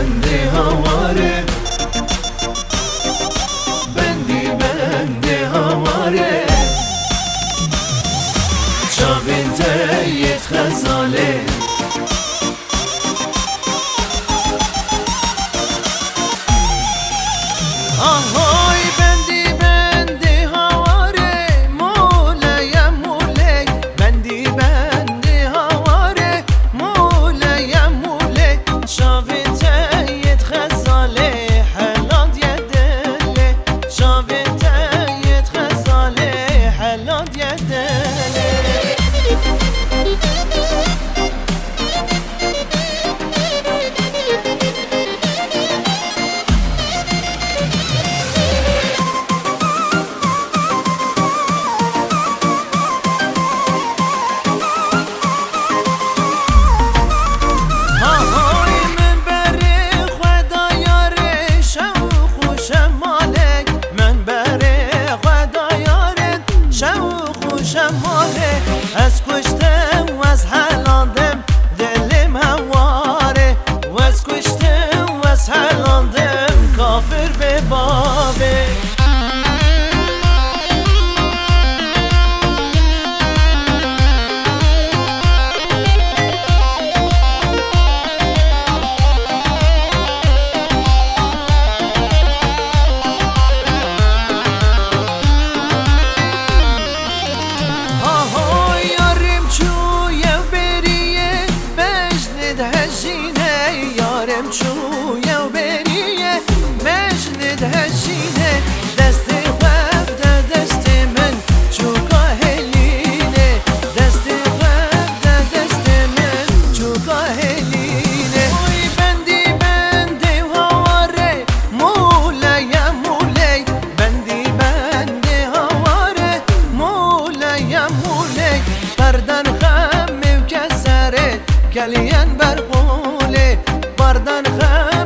بندی هواره بندی هواره چاوین تیت خزاله آهای بندی هواره موله موله بندی هواره موله موله چاوین تیت خزاله حلاد یدله چاوین تیت خزاله حلاد یدله از کشتم و از حلاندم دلم هواره و از کشتم و از حلاندم کافر به بابه یارم چویه و بریه مجند هشینه دست غب ده دست من چوکا هلینه دست غب ده دست من چوکا هلینه اوی بندی هواره موله موله بندی هواره موله موله بردن خم و کسره کلین برقوله بردن خم